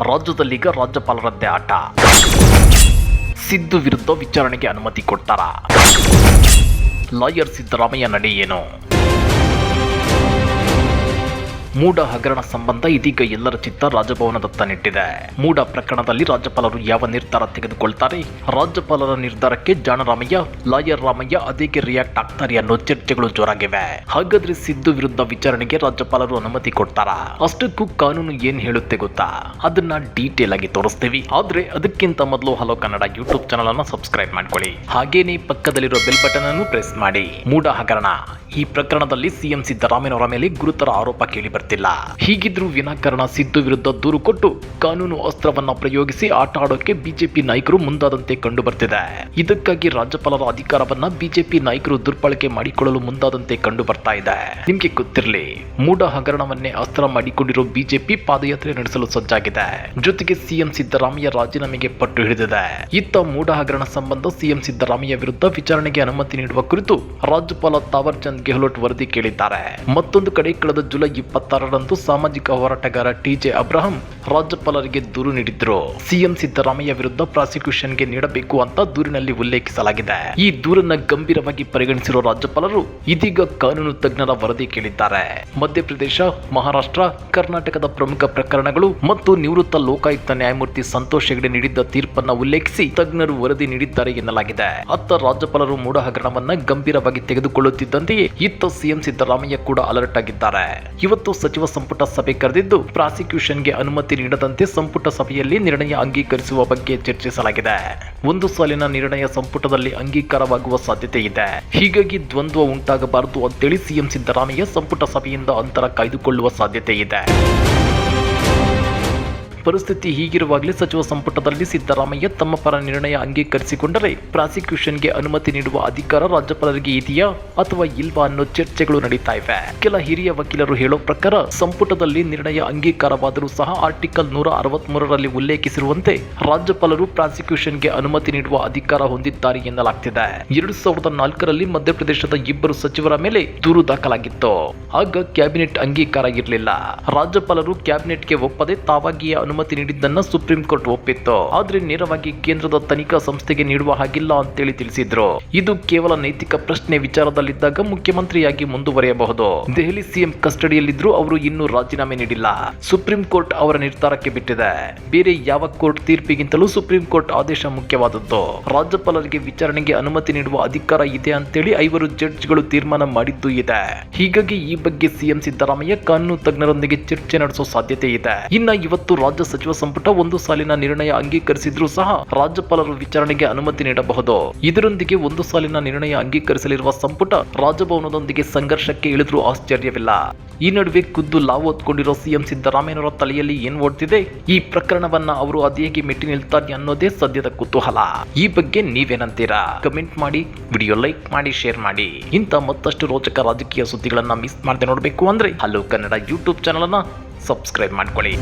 ರಾಜ್ಯದಲ್ಲೀಗ ರಾಜ್ಯಪಾಲರದ್ದೇ ಆಟ. ಸಿದ್ದು ವಿರುದ್ಧ ವಿಚಾರಣೆಗೆ ಅನುಮತಿ ಕೊಡ್ತಾರಾ? ಲಾಯರ್ ಸಿದ್ದರಾಮಯ್ಯ ನಡೆ ಏನು? ಮೂಡ ಹಗರಣ ಸಂಬಂಧ ಇದೀಗ ಎಲ್ಲರ ಚಿತ್ತ ರಾಜಭವನದತ್ತ ನೆಟ್ಟಿದೆ. ಮೂಡ ಪ್ರಕರಣದಲ್ಲಿ ರಾಜ್ಯಪಾಲರು ಯಾವ ನಿರ್ಧಾರ ತೆಗೆದುಕೊಳ್ತಾರೆ? ರಾಜ್ಯಪಾಲರ ನಿರ್ಧಾರಕ್ಕೆ ಜಾಣರಾಮಯ್ಯ, ಲಾಯರ್ ರಾಮಯ್ಯ ಅದೇಗೆ ರಿಯಾಕ್ಟ್ ಆಗ್ತಾರೆ ಅನ್ನೋ ಚರ್ಚೆಗಳು ಜೋರಾಗಿವೆ. ಹಾಗಾದ್ರೆ ಸಿದ್ದು ವಿರುದ್ಧ ವಿಚಾರಣೆಗೆ ರಾಜ್ಯಪಾಲರು ಅನುಮತಿ ಕೊಡ್ತಾರಾ? ಅಷ್ಟಕ್ಕೂ ಕಾನೂನು ಏನ್ ಹೇಳುತ್ತೆ ಗೊತ್ತಾ? ಅದನ್ನ ಡೀಟೇಲ್ ಆಗಿ ತೋರಿಸ್ತೀವಿ. ಆದ್ರೆ ಅದಕ್ಕಿಂತ ಮೊದಲು ಹಲೋ ಕನ್ನಡ ಯೂಟ್ಯೂಬ್ ಚಾನಲ್ ಅನ್ನು ಸಬ್ಸ್ಕ್ರೈಬ್ ಮಾಡ್ಕೊಳ್ಳಿ. ಹಾಗೇನೇ ಪಕ್ಕದಲ್ಲಿರೋ ಬೆಲ್ ಬಟನ್ ಅನ್ನು ಪ್ರೆಸ್ ಮಾಡಿ. ಮೂಡ ಹಗರಣ ಈ ಪ್ರಕರಣದಲ್ಲಿ ಸಿಎಂ ಸಿದ್ದರಾಮಯ್ಯನವರ ಮೇಲೆ ಗುರುತರ ಆರೋಪ ಕೇಳಿ ಬರ್ತಿಲ್ಲ. ಹೀಗಿದ್ರೂ ವಿನಾಕಾರಣ ಸಿದ್ದು ವಿರುದ್ಧ ದೂರು ಕೊಟ್ಟು ಕಾನೂನು ಅಸ್ತ್ರವನ್ನ ಪ್ರಯೋಗಿಸಿ ಆಟ ಆಡೋಕೆ ಬಿಜೆಪಿ ನಾಯಕರು ಮುಂದಾದಂತೆ ಕಂಡು ಬರ್ತಿದೆ. ಇದಕ್ಕಾಗಿ ರಾಜ್ಯಪಾಲರ ಅಧಿಕಾರವನ್ನ ಬಿಜೆಪಿ ನಾಯಕರು ದುರ್ಬಳಕೆ ಮಾಡಿಕೊಳ್ಳಲು ಮುಂದಾದಂತೆ ಕಂಡು ಬರ್ತಾ ಇದೆ. ನಿಮ್ಗೆ ಗೊತ್ತಿರಲಿ, ಮೂಡ ಹಗರಣವನ್ನೇ ಅಸ್ತ್ರ ಮಾಡಿಕೊಂಡಿರೋ ಬಿಜೆಪಿ ಪಾದಯಾತ್ರೆ ನಡೆಸಲು ಸಜ್ಜಾಗಿದೆ. ಜೊತೆಗೆ ಸಿಎಂ ಸಿದ್ದರಾಮಯ್ಯ ರಾಜೀನಾಮೆಗೆ ಪಟ್ಟು ಹಿಡಿದಿದೆ. ಇತ್ತ ಮೂಡ ಹಗರಣ ಸಂಬಂಧ ಸಿಎಂ ಸಿದ್ದರಾಮಯ್ಯ ವಿರುದ್ಧ ವಿಚಾರಣೆಗೆ ಅನುಮತಿ ನೀಡುವ ಕುರಿತು ರಾಜ್ಯಪಾಲ ತಾವರ್ ಚಂದ್ ಗೆಹ್ಲೋಟ್ ವರದಿ ಕೇಳಿದ್ದಾರೆ. ಮತ್ತೊಂದು ಕಡೆ ಕಳೆದ ಜುಲೈ 26ರಂದು ಸಾಮಾಜಿಕ ಹೋರಾಟಗಾರ ಟಿಜೆ ಅಬ್ರಹಂ ರಾಜ್ಯಪಾಲರಿಗೆ ದೂರು ನೀಡಿದ್ರು. ಸಿಎಂ ಸಿದ್ದರಾಮಯ್ಯ ವಿರುದ್ಧ ಪ್ರಾಸಿಕ್ಯೂಷನ್ಗೆ ನೀಡಬೇಕು ಅಂತ ದೂರಿನಲ್ಲಿ ಉಲ್ಲೇಖಿಸಲಾಗಿದೆ. ಈ ದೂರನ್ನ ಗಂಭೀರವಾಗಿ ಪರಿಗಣಿಸಿರುವ ರಾಜ್ಯಪಾಲರು ಇದೀಗ ಕಾನೂನು ತಜ್ಞರ ವರದಿ ಕೇಳಿದ್ದಾರೆ. ಮಧ್ಯಪ್ರದೇಶ, ಮಹಾರಾಷ್ಟ್ರ, ಕರ್ನಾಟಕದ ಪ್ರಮುಖ ಪ್ರಕರಣಗಳು ಮತ್ತು ನಿವೃತ್ತ ಲೋಕಾಯುಕ್ತ ನ್ಯಾಯಮೂರ್ತಿ ಸಂತೋಷ್ ಹೆಗ್ಡೆ ನೀಡಿದ್ದ ತೀರ್ಪನ್ನ ಉಲ್ಲೇಖಿಸಿ ತಜ್ಞರು ವರದಿ ನೀಡಿದ್ದಾರೆ ಎನ್ನಲಾಗಿದೆ. ಅತ್ತ ರಾಜ್ಯಪಾಲರು ಮೂಡ ಹಗರಣವನ್ನ ಗಂಭೀರವಾಗಿ ತೆಗೆದುಕೊಳ್ಳುತ್ತಿದ್ದಂತೆಯೇ ಇತ್ತ ಸಿಎಂ ಸಿದ್ದರಾಮಯ್ಯ ಕೂಡ ಅಲರ್ಟ್ ಆಗಿದ್ದಾರೆ. ಇವತ್ತು ಸಚಿವ ಸಂಪುಟ ಸಭೆ ಕರೆದಿದ್ದು ಪ್ರಾಸಿಕ್ಯೂಷನ್ಗೆ ಅನುಮತಿ ನೀಡದಂತೆ ಸಂಪುಟ ಸಭೆಯಲ್ಲಿ ನಿರ್ಣಯ ಅಂಗೀಕರಿಸುವ ಬಗ್ಗೆ ಚರ್ಚಿಸಲಾಗಿದೆ. ಒಂದು ಸಾಲಿನ ನಿರ್ಣಯ ಸಂಪುಟದಲ್ಲಿ ಅಂಗೀಕಾರವಾಗುವ ಸಾಧ್ಯತೆ ಇದೆ. ಹೀಗಾಗಿ ದ್ವಂದ್ವ ಉಂಟಾಗಬಾರದು ಅಂತೇಳಿ ಸಿಎಂ ಸಿದ್ದರಾಮಯ್ಯ ಸಂಪುಟ ಸಭೆಯಿಂದ ಅಂತರ ಕಾಯ್ದುಕೊಳ್ಳುವ ಸಾಧ್ಯತೆ ಇದೆ. ಪರಿಸ್ಥಿತಿ ಹೀಗಿರುವಾಗಲೇ ಸಚಿವ ಸಂಪುಟದಲ್ಲಿ ಸಿದ್ದರಾಮಯ್ಯ ತಮ್ಮ ಪರ ನಿರ್ಣಯ ಅಂಗೀಕರಿಸಿಕೊಂಡರೆ ಪ್ರಾಸಿಕ್ಯೂಷನ್ಗೆ ಅನುಮತಿ ನೀಡುವ ಅಧಿಕಾರ ರಾಜ್ಯಪಾಲರಿಗೆ ಇದೆಯಾ ಅಥವಾ ಇಲ್ವಾ ಅನ್ನೋ ಚರ್ಚೆಗಳು ನಡೀತಾ ಇವೆ. ಕೆಲ ಹಿರಿಯ ವಕೀಲರು ಹೇಳೋ ಪ್ರಕಾರ ಸಂಪುಟದಲ್ಲಿ ನಿರ್ಣಯ ಅಂಗೀಕಾರವಾದರೂ ಸಹ ಆರ್ಟಿಕಲ್ 163ರಲ್ಲಿ ಉಲ್ಲೇಖಿಸಿರುವಂತೆ ರಾಜ್ಯಪಾಲರು ಪ್ರಾಸಿಕ್ಯೂಷನ್ಗೆ ಅನುಮತಿ ನೀಡುವ ಅಧಿಕಾರ ಹೊಂದಿದ್ದಾರೆ ಎನ್ನಲಾಗ್ತಿದೆ. 2004ರಲ್ಲಿ ಮಧ್ಯಪ್ರದೇಶದ ಇಬ್ಬರು ಸಚಿವರ ಮೇಲೆ ದೂರು ದಾಖಲಾಗಿತ್ತು. ಆಗ ಕ್ಯಾಬಿನೆಟ್ ಅಂಗೀಕಾರ ಇರಲಿಲ್ಲ. ರಾಜ್ಯಪಾಲರು ಕ್ಯಾಬಿನೆಟ್ಗೆ ಒಪ್ಪದೆ ತಾವಾಗಿಯೇ ಅನುಮತಿ ನೀಡಿದ್ದನ್ನ ಸುಪ್ರೀಂ ಕೋರ್ಟ್ ಒಪ್ಪಿತ್ತು. ಆದ್ರೆ ನೇರವಾಗಿ ಕೇಂದ್ರದ ತನಿಖಾ ಸಂಸ್ಥೆಗೆ ನೀಡುವ ಹಾಗಿಲ್ಲ ಅಂತೇಳಿ ತಿಳಿಸಿದ್ರು. ಇದು ಕೇವಲ ನೈತಿಕ ಪ್ರಶ್ನೆ ವಿಚಾರದಲ್ಲಿದ್ದಾಗ ಮುಖ್ಯಮಂತ್ರಿಯಾಗಿ ಮುಂದುವರಿಯಬಹುದು. ದೆಹಲಿ ಸಿಎಂ ಕಸ್ಟಡಿಯಲ್ಲಿದ್ರು ಅವರು ಇನ್ನೂ ರಾಜೀನಾಮೆ ನೀಡಿಲ್ಲ. ಸುಪ್ರೀಂ ಕೋರ್ಟ್ ಅವರ ನಿರ್ಧಾರಕ್ಕೆ ಬಿಟ್ಟಿದೆ. ಬೇರೆ ಯಾವ ಕೋರ್ಟ್ ತೀರ್ಪಿಗಿಂತಲೂ ಸುಪ್ರೀಂ ಕೋರ್ಟ್ ಆದೇಶ ಮುಖ್ಯವಾದದ್ದು. ರಾಜ್ಯಪಾಲರಿಗೆ ವಿಚಾರಣೆಗೆ ಅನುಮತಿ ನೀಡುವ ಅಧಿಕಾರ ಇದೆ ಅಂತೇಳಿ 5 ಜಡ್ಜ್ಗಳು ತೀರ್ಮಾನ ಮಾಡಿದ್ದು ಇದೆ. ಹೀಗಾಗಿ ಈ ಬಗ್ಗೆ ಸಿಎಂ ಸಿದ್ದರಾಮಯ್ಯ ಕಾನೂನು ತಜ್ಞರೊಂದಿಗೆ ಚರ್ಚೆ ನಡೆಸೋ ಸಾಧ್ಯತೆ ಇದೆ. ಇನ್ನ ಇವತ್ತು ರಾಜ್ಯ ಸಚಿವ ಸಂಪುಟ ಒಂದು ಸಾಲಿನ ನಿರ್ಣಯ ಅಂಗೀಕರಿಸಿದ್ರೂ ಸಹ ರಾಜ್ಯಪಾಲರು ವಿಚಾರಣೆಗೆ ಅನುಮತಿ ನೀಡಬಹುದು. ಇದರೊಂದಿಗೆ ಒಂದು ಸಾಲಿನ ನಿರ್ಣಯ ಅಂಗೀಕರಿಸಲಿರುವ ಸಂಪುಟ ರಾಜಭವನದೊಂದಿಗೆ ಸಂಘರ್ಷಕ್ಕೆ ಇಳಿದ್ರೂ ಆಶ್ಚರ್ಯವಿಲ್ಲ. ಈ ನಡುವೆ ಖುದ್ದು ಲಾವು ಹೊತ್ಕೊಂಡಿರೋ ಸಿಎಂ ಸಿದ್ದರಾಮಯ್ಯನವರ ತಲೆಯಲ್ಲಿ ಏನ್ ಓಡ್ತಿದೆ? ಈ ಪ್ರಕರಣವನ್ನ ಅವರು ಅದೇಗೆ ಮೆಟ್ಟಿ ನಿಲ್ತಾರೆ ಅನ್ನೋದೇ ಸದ್ಯದ ಕುತೂಹಲ. ಈ ಬಗ್ಗೆ ನೀವೇನಂತೀರಾ? ಕಮೆಂಟ್ ಮಾಡಿ, ವಿಡಿಯೋ ಲೈಕ್ ಮಾಡಿ, ಶೇರ್ ಮಾಡಿ. ಇಂಥ ಮತ್ತಷ್ಟು ರೋಚಕ ರಾಜಕೀಯ ಸುದ್ದಿಗಳನ್ನ ಮಿಸ್ ಮಾಡದೆ ನೋಡಬೇಕು ಅಂದ್ರೆ ಹಲೋ ಕನ್ನಡ ಯೂಟ್ಯೂಬ್ ಚಾನಲ್ ಅನ್ನ ಸಬ್ಸ್ಕ್ರೈಬ್ ಮಾಡ್ಕೊಳ್ಳಿ.